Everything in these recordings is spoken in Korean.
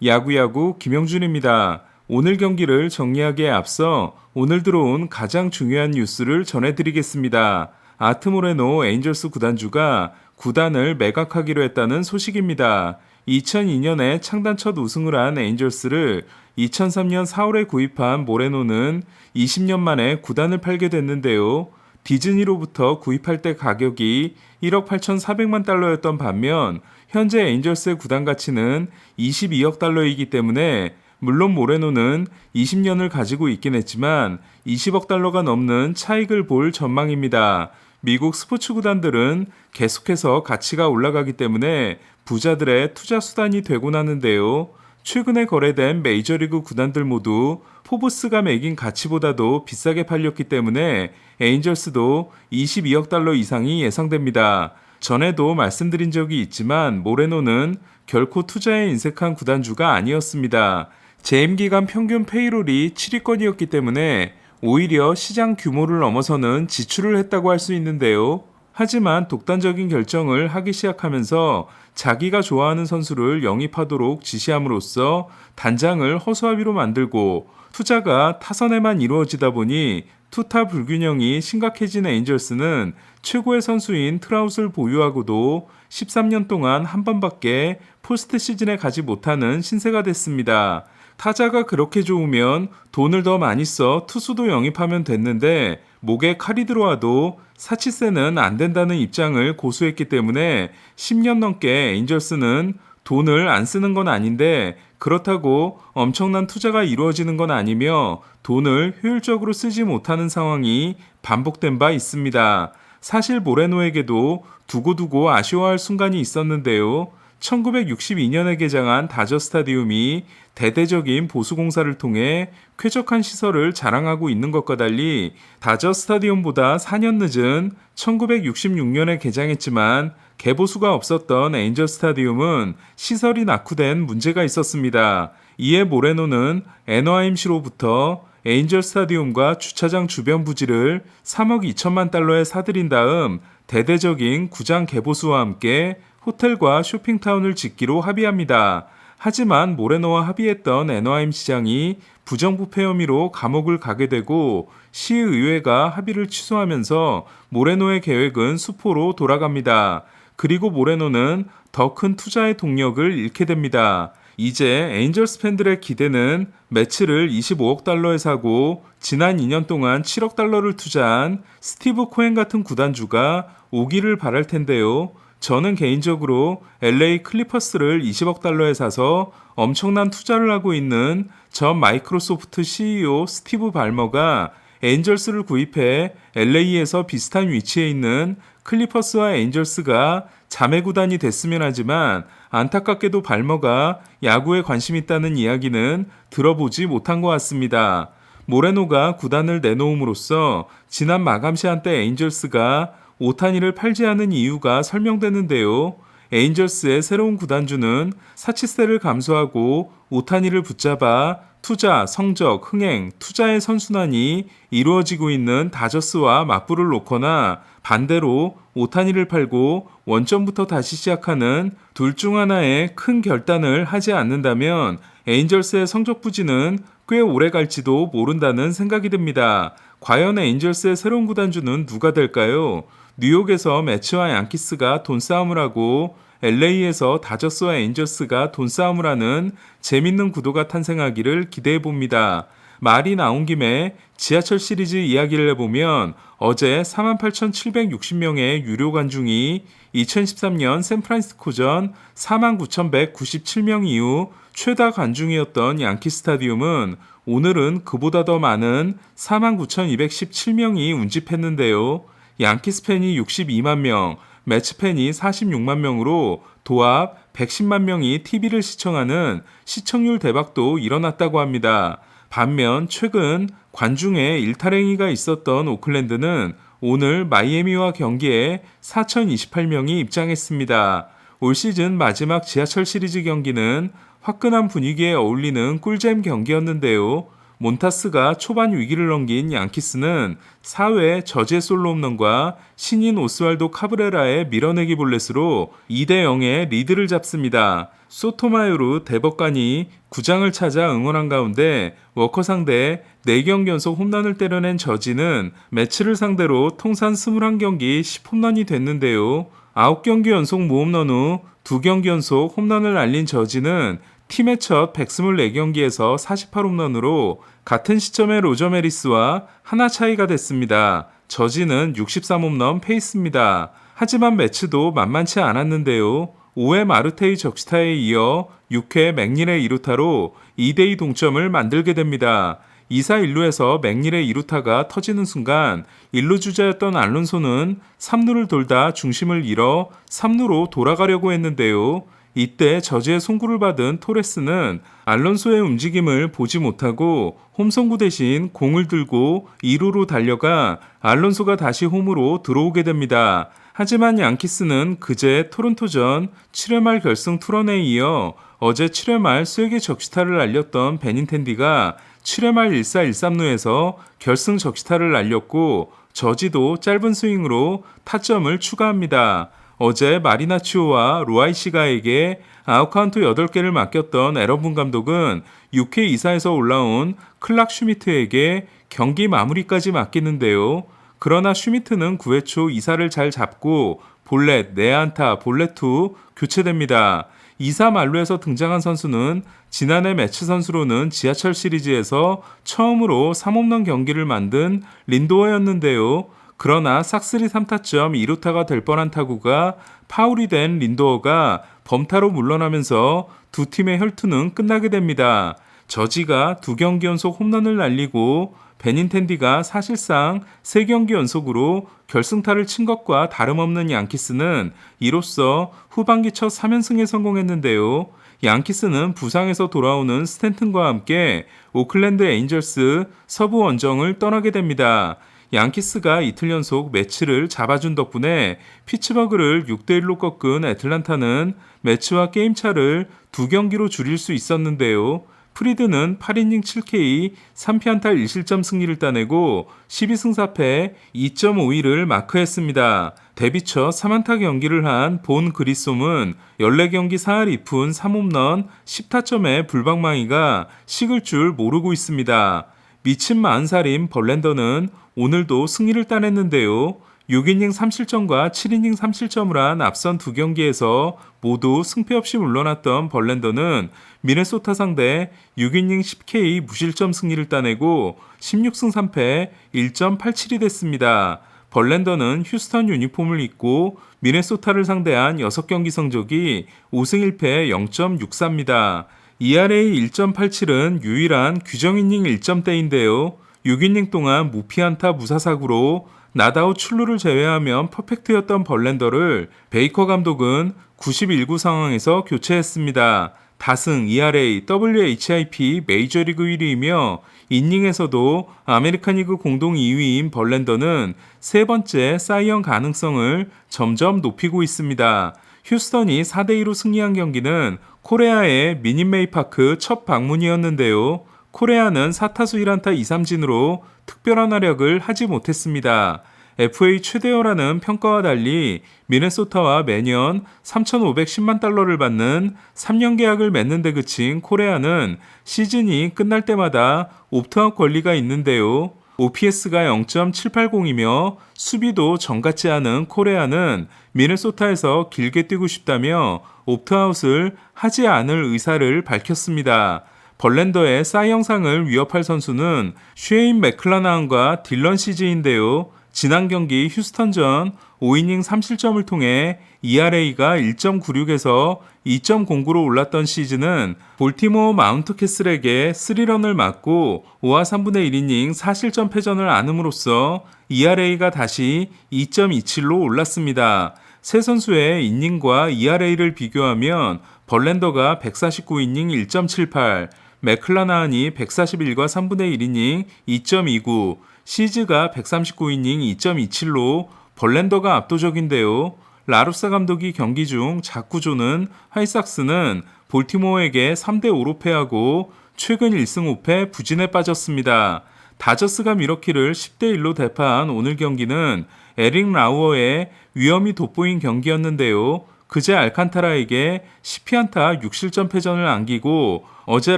야구야구 김영준입니다. 오늘 경기를 정리하기에 앞서 오늘 들어온 가장 중요한 뉴스를 전해드리겠습니다. 아트모레노 에인절스 구단주가 구단을 매각하기로 했다는 소식입니다. 2002년에 창단 첫 우승을 한 에인절스를 2003년 4월에 구입한 모레노는 20년 만에 구단을 팔게 됐는데요. 디즈니로부터 구입할 때 가격이 1억 8,400만 달러였던 반면 현재 에인절스의 구단 가치는 22억 달러이기 때문에 물론 모레노는 20년을 가지고 있긴 했지만 20억 달러가 넘는 차익을 볼 전망입니다. 미국 스포츠 구단들은 계속해서 가치가 올라가기 때문에 부자들의 투자 수단이 되곤 하는데요. 최근에 거래된 메이저리그 구단들 모두 포브스가 매긴 가치보다도 비싸게 팔렸기 때문에 에인절스도 22억 달러 이상이 예상됩니다. 전에도 말씀드린 적이 있지만 모레노는 결코 투자에 인색한 구단주가 아니었습니다. 재임 기간 평균 페이롤이 7위권이었기 때문에 오히려 시장 규모를 넘어서는 지출을 했다고 할 수 있는데요. 하지만 독단적인 결정을 하기 시작하면서 자기가 좋아하는 선수를 영입하도록 지시함으로써 단장을 허수아비로 만들고 투자가 타선에만 이루어지다 보니 투타 불균형이 심각해진 에인절스는 최고의 선수인 트라웃을 보유하고도 13년 동안 한 번밖에 포스트 시즌에 가지 못하는 신세가 됐습니다. 타자가 그렇게 좋으면 돈을 더 많이 써 투수도 영입하면 됐는데 목에 칼이 들어와도 사치세는 안 된다는 입장을 고수했기 때문에 10년 넘게 에인절스는 돈을 안 쓰는 건 아닌데 그렇다고 엄청난 투자가 이루어지는 건 아니며 돈을 효율적으로 쓰지 못하는 상황이 반복된 바 있습니다. 사실 모레노에게도 두고두고 아쉬워할 순간이 있었는데요. 1962년에 개장한 다저 스타디움이 대대적인 보수공사를 통해 쾌적한 시설을 자랑하고 있는 것과 달리 다저 스타디움보다 4년 늦은 1966년에 개장했지만 개보수가 없었던 에인절 스타디움은 시설이 낙후된 문제가 있었습니다. 이에 모레노는 애너하임시로부터 에인절 스타디움과 주차장 주변 부지를 3억 2천만 달러에 사들인 다음 대대적인 구장 개보수와 함께 호텔과 쇼핑타운을 짓기로 합의합니다. 하지만 모레노와 합의했던 애너하임 시장이 부정부패 혐의로 감옥을 가게 되고 시의회가 합의를 취소하면서 모레노의 계획은 수포로 돌아갑니다. 그리고 모레노는 더 큰 투자의 동력을 잃게 됩니다. 이제 에인절스 팬들의 기대는 매치를 25억 달러에 사고 지난 2년 동안 7억 달러를 투자한 스티브 코엔 같은 구단주가 오기를 바랄 텐데요. 저는 개인적으로 LA 클리퍼스를 20억 달러에 사서 엄청난 투자를 하고 있는 전 마이크로소프트 CEO 스티브 발머가 에인절스를 구입해 LA에서 비슷한 위치에 있는 클리퍼스와 에인절스가 자매 구단이 됐으면 하지만 안타깝게도 발머가 야구에 관심 있다는 이야기는 들어보지 못한 것 같습니다. 모레노가 구단을 내놓음으로써 지난 마감 시한 때 에인절스가 오타니를 팔지 않은 이유가 설명되는데요. 에인절스의 새로운 구단주는 사치세를 감수하고 오타니를 붙잡아 투자, 성적, 흥행, 투자의 선순환이 이루어지고 있는 다저스와 맞불을 놓거나 반대로 오타니를 팔고 원점부터 다시 시작하는 둘 중 하나의 큰 결단을 하지 않는다면 에인절스의 성적 부진은 꽤 오래 갈지도 모른다는 생각이 듭니다. 과연 에인절스의 새로운 구단주는 누가 될까요? 뉴욕에서 매츠와 양키스가 돈싸움을 하고 LA에서 다저스와 에인절스가 돈싸움을 하는 재밌는 구도가 탄생하기를 기대해봅니다. 말이 나온 김에 지하철 시리즈 이야기를 해보면 어제 48,760명의 유료 관중이 2013년 샌프란시스코전 49,197명 이후 최다 관중이었던 양키 스타디움은 오늘은 그보다 더 많은 49,217명이 운집했는데요. 양키스 팬이 62만 명, 매치 팬이 46만 명으로 도합 110만 명이 TV를 시청하는 시청률 대박도 일어났다고 합니다. 반면 최근 관중의 일탈행위가 있었던 오클랜드는 오늘 마이애미와 경기에 4,028명이 입장했습니다. 올 시즌 마지막 지하철 시리즈 경기는 화끈한 분위기에 어울리는 꿀잼 경기였는데요. 몬타스가 초반 위기를 넘긴 양키스는 4회 저지의 솔로 홈런과 신인 오스왈도 카브레라의 밀어내기 볼넷으로 2대 0의 리드를 잡습니다. 소토마요르 대법관이 구장을 찾아 응원한 가운데 워커 상대 4경기 연속 홈런을 때려낸 저지는 매치를 상대로 통산 21경기 10홈런이 됐는데요. 9경기 연속 무홈런 후 2경기 연속 홈런을 날린 저지는 팀의 첫 124경기에서 48홈런으로 같은 시점에 로저 메리스와 하나 차이가 됐습니다. 저지는 63홈런 페이스입니다. 하지만 매치도 만만치 않았는데요. 5회 마르테이 적시타에 이어 6회 맥닐의 2루타로 2대2 동점을 만들게 됩니다. 2사 1루에서 맥닐의 2루타가 터지는 순간 1루 주자였던 알론소는 3루를 돌다 중심을 잃어 3루로 돌아가려고 했는데요. 이때 저지의 송구를 받은 토레스는 알론소의 움직임을 보지 못하고 홈송구 대신 공을 들고 2루로 달려가 알론소가 다시 홈으로 들어오게 됩니다. 하지만 양키스는 그제 토론토전 7회 말 결승 투런에 이어 어제 7회 말 수에게 적시타를 날렸던 베닌텐디가 7회 말 1사 1삼루에서 결승 적시타를 날렸고 저지도 짧은 스윙으로 타점을 추가합니다. 어제 마리나치오와 로아이시가에게 아웃카운트 8개를 맡겼던 에러분 감독은 6회 2사에서 올라온 클락 슈미트에게 경기 마무리까지 맡기는데요. 그러나 슈미트는 9회 초 2사를 잘 잡고 볼넷, 내안타, 볼넷 후 교체됩니다. 2사 만루에서 등장한 선수는 지난해 매치 선수로는 지하철 시리즈에서 처음으로 3홈런 경기를 만든 린도어였는데요. 그러나 싹쓸이 3타점 2루타가 될 뻔한 타구가 파울이 된 린도어가 범타로 물러나면서 두 팀의 혈투는 끝나게 됩니다. 저지가 2경기 연속 홈런을 날리고 베닌텐디가 사실상 3경기 연속으로 결승타를 친 것과 다름없는 양키스는 이로써 후반기 첫 3연승에 성공했는데요. 양키스는 부상에서 돌아오는 스탠튼과 함께 오클랜드 에인절스 서부 원정을 떠나게 됩니다. 양키스가 이틀 연속 매치를 잡아준 덕분에 피츠버그를 6대1로 꺾은 애틀란타는 매치와 게임차를 2경기로 줄일 수 있었는데요. 프리드는 8이닝 7K 3피안타 1실점 승리를 따내고 12승 4패 2.52를 마크했습니다. 데뷔 첫 3안타 경기를 한 본 그리솜은 14경기 4할 2푼 3홈런 10타점의 불방망이가 식을 줄 모르고 있습니다. 미친 40살인 벌랜더는 오늘도 승리를 따냈는데요. 6이닝 3실점과 7이닝 3실점을 한 앞선 2경기에서 모두 승패 없이 물러났던 벌랜더는 미네소타 상대 6이닝 10K 무실점 승리를 따내고 16승 3패 1.87이 됐습니다. 벌랜더는 휴스턴 유니폼을 입고 미네소타를 상대한 6경기 성적이 5승 1패 0.64입니다. ERA 1.87은 유일한 규정이닝 1점대인데요. 6이닝 동안 무피안타 무사사구로 나다웃 출루를 제외하면 퍼펙트였던 벌랜더를 베이커 감독은 91구 상황에서 교체했습니다. 다승, ERA, WHIP 메이저리그 1위이며 이닝에서도 아메리칸리그 공동 2위인 벌랜더는 세 번째 사이언 가능성을 점점 높이고 있습니다. 휴스턴이 4대2로 승리한 경기는 코레아의 미닛메이파크 첫 방문이었는데요. 코레아는 4타수 1안타 2삼진으로 특별한 활약을 하지 못했습니다. FA 최대어라는 평가와 달리 미네소타와 매년 3,510만 달러를 받는 3년 계약을 맺는 데 그친 코레아는 시즌이 끝날 때마다 옵트아웃 권리가 있는데요. OPS가 0.780이며 수비도 정같지 않은 코레아는 미네소타에서 길게 뛰고 싶다며 옵트아웃을 하지 않을 의사를 밝혔습니다. 벌랜더의 싸이 영상을 위협할 선수는 쉐인 맥클라나한과 딜런 시즈인데요. 지난 경기 휴스턴전 5이닝 3실점을 통해 ERA가 1.96에서 2.09로 올랐던 시즌은 볼티모어 마운트 캐슬에게 3런을 맞고 5와 3분의 1이닝 4실점 패전을 안음으로써 ERA가 다시 2.27로 올랐습니다. 세 선수의 이닝과 ERA를 비교하면 벌랜더가 149이닝 1.78, 맥클라나한이 141과 3분의 1이닝 2.29, 시즈가 139이닝 2.27로 벌랜더가 압도적인데요. 라루사 감독이 경기 중 자꾸 조는 화이삭스는 볼티모어에게 3대5로 패하고 최근 1승 5패 부진에 빠졌습니다. 다저스가 밀워키를 10대1로 대파한 오늘 경기는 에릭 라우어의 위험이 돋보인 경기였는데요. 그제 알칸타라에게 10피안타 6실점 패전을 안기고 어제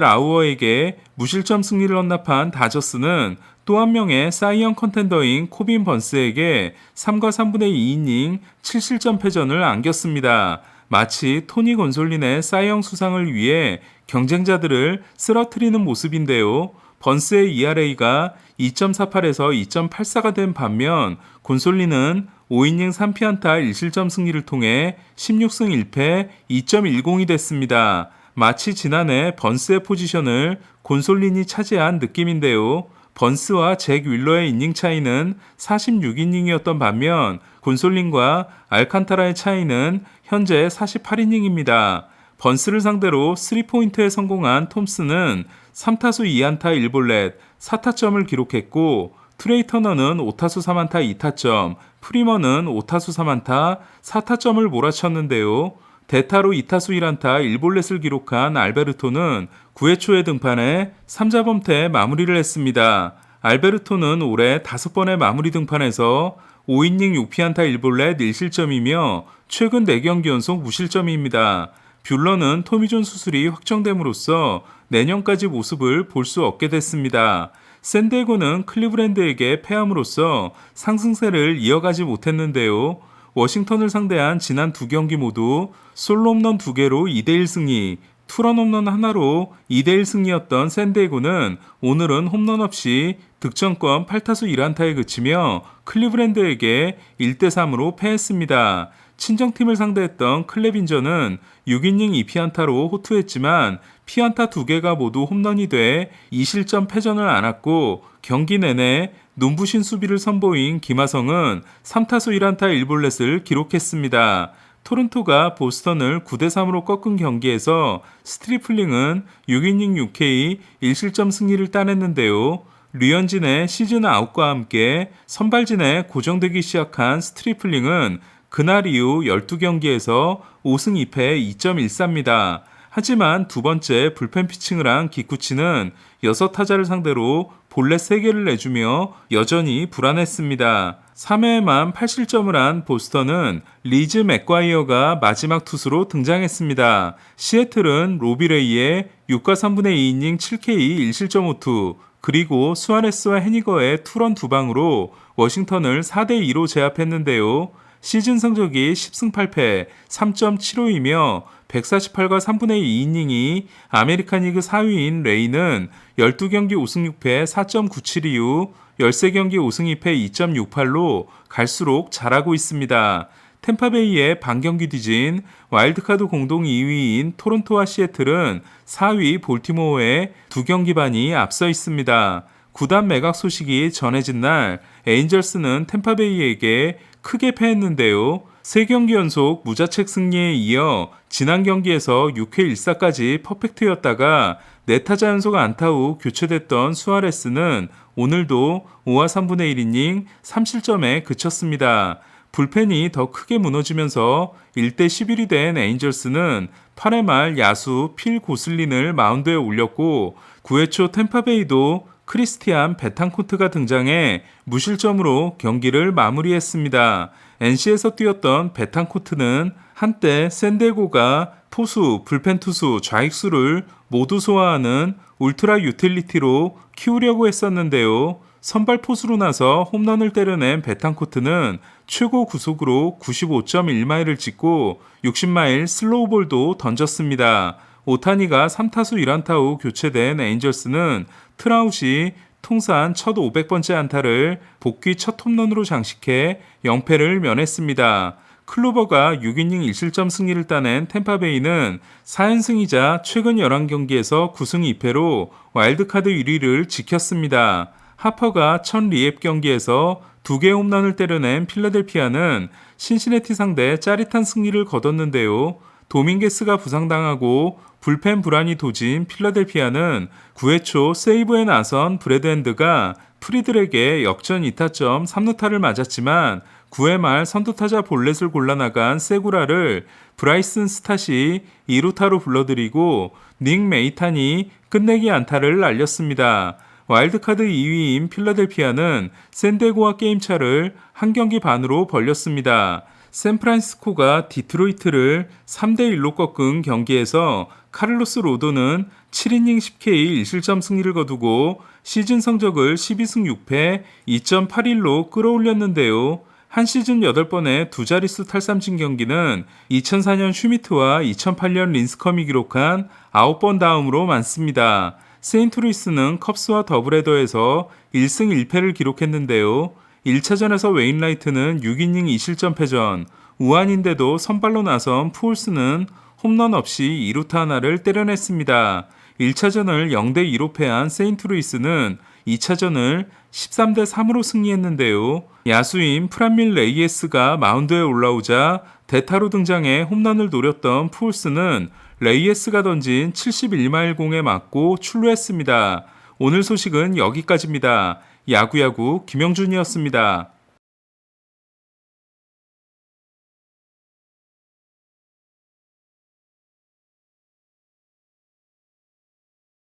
라우어에게 무실점 승리를 헌납한 다저스는 또 한 명의 사이언 컨텐더인 코빈 번스에게 3과 3분의 2이닝 7실점 패전을 안겼습니다. 마치 토니 곤솔린의 사이언 수상을 위해 경쟁자들을 쓰러뜨리는 모습인데요. 번스의 ERA가 2.48에서 2.84가 된 반면 곤솔린은 5이닝 3피안타 1실점 승리를 통해 16승 1패 2.10이 됐습니다. 마치 지난해 번스의 포지션을 곤솔린이 차지한 느낌인데요. 번스와 잭 윌러의 이닝 차이는 46이닝이었던 반면 곤솔린과 알칸타라의 차이는 현재 48이닝입니다. 번스를 상대로 3포인트에 성공한 톰슨은 3타수 2안타 1볼넷 4타점을 기록했고 트레이 터너는 5타수 3안타 2타점, 프리머는 5타수 3안타 4타점을 몰아쳤는데요. 대타로 2타수 1안타 1볼넷을 기록한 알베르토는 9회 초에 등판해 3자범퇴 마무리를 했습니다. 알베르토는 올해 5번의 마무리 등판에서 5이닝 6피안타 1볼넷 1실점이며 최근 4경기 연속 무실점입니다. 뷰러는 토미존 수술이 확정됨으로써 내년까지 모습을 볼 수 없게 됐습니다. 샌디에고는 클리브랜드에게 패함으로써 상승세를 이어가지 못했는데요. 워싱턴을 상대한 지난 2경기 모두 솔로 홈런 2개로 2대1 승리, 투런 홈런 하나로 2대1 승리였던 샌디에고는 오늘은 홈런 없이 득점권 8타수 1안타에 그치며 클리브랜드에게 1대3으로 패했습니다. 친정팀을 상대했던 클레빈저는 6이닝 2피안타로 호투했지만 피안타 2개가 모두 홈런이 돼 2실점 패전을 안았고 경기 내내 눈부신 수비를 선보인 김하성은 3타수 1안타 1볼넷을 기록했습니다. 토론토가 보스턴을 9대3으로 꺾은 경기에서 스트리플링은 6이닝 6K 1실점 승리를 따냈는데요. 류현진의 시즌 아웃과 함께 선발진에 고정되기 시작한 스트리플링은 그날 이후 12경기에서 5승 2패 2.14입니다. 하지만 두 번째 불펜 피칭을 한 기쿠치는 6타자를 상대로 볼넷 3개를 내주며 여전히 불안했습니다. 3회에만 8실점을 한 보스턴은 리즈 맥과이어가 마지막 투수로 등장했습니다. 시애틀은 로비레이의 6과 3분의 2이닝 7K 1실점 호투 그리고 수아레스와 해니거의 투런 2방으로 워싱턴을 4대2로 제압했는데요. 시즌 성적이 10승 8패 3.75이며 148과 3분의 2이닝이 아메리칸 리그 4위인 레이는 12경기 5승 6패 4.97 이후 13경기 5승 2패 2.68로 갈수록 잘하고 있습니다. 템파베이의 반경기 뒤진 와일드카드 공동 2위인 토론토와 시애틀은 4위 볼티모어에 2경기 반이 앞서 있습니다. 구단 매각 소식이 전해진 날 에인절스는 템파베이에게 크게 패했는데요. 3경기 연속 무자책 승리에 이어 지난 경기에서 6회 1사까지 퍼펙트였다가 4타자 연속 안타 후 교체됐던 수아레스는 오늘도 5와 3분의 1이닝 3실점에 그쳤습니다. 불펜이 더 크게 무너지면서 1대 11이 된 에인절스는 8회 말 야수 필 고슬린을 마운드에 올렸고 9회 초 템파베이도 크리스티안 베탄코트가 등장해 무실점으로 경기를 마무리했습니다. NC에서 뛰었던 베탄코트는 한때 샌디에고가 포수, 불펜 투수, 좌익수를 모두 소화하는 울트라 유틸리티로 키우려고 했었는데요. 선발 포수로 나서 홈런을 때려낸 베탄코트는 최고 구속으로 95.1마일을 찍고 60마일 슬로우볼도 던졌습니다. 오타니가 3타수 1안타 후 교체된 에인절스는 트라웃이 통산 첫 500번째 안타를 복귀 첫 홈런으로 장식해 0패를 면했습니다. 클로버가 6이닝 1실점 승리를 따낸 템파베이는 4연승이자 최근 11경기에서 9승 2패로 와일드카드 1위를 지켰습니다. 하퍼가 첫 리앱 경기에서 2개 홈런을 때려낸 필라델피아는 신시내티 상대 짜릿한 승리를 거뒀는데요. 도밍게스가 부상당하고 불펜 불안이 도진 필라델피아는 9회 초 세이브에 나선 브래드 핸드가 프리들에게 역전 2타점 3루타를 맞았지만 9회 말 선두타자 볼넷을 골라나간 세구라를 브라이슨 스탓이 2루타로 불러들이고 닉 메이탄이 끝내기 안타를 날렸습니다. 와일드카드 2위인 필라델피아는 샌디에고와 게임차를 한 경기 반으로 벌렸습니다. 샌프란시스코가 디트로이트를 3대1로 꺾은 경기에서 카를로스 로도는 7이닝 10K 1실점 승리를 거두고 시즌 성적을 12승 6패 2.81로 끌어올렸는데요. 한 시즌 8번의 두 자릿수 탈삼진 경기는 2004년 슈미트와 2008년 린스컴이 기록한 9번 다음으로 많습니다. 세인트루이스는 컵스와 더블헤더에서 1승 1패를 기록했는데요. 1차전에서 웨인라이트는 6이닝 2실점 패전, 우한인데도 선발로 나선 푸올스는 홈런 없이 2루타 하나를 때려냈습니다. 1차전을 0대2로 패한 세인트루이스는 2차전을 13대3으로 승리했는데요. 야수인 프란밀 레이에스가 마운드에 올라오자 대타로 등장해 홈런을 노렸던 푸올스는 레이에스가 던진 71마일 공에 맞고 출루했습니다. 오늘 소식은 여기까지입니다. 야구야구 김영준이었습니다.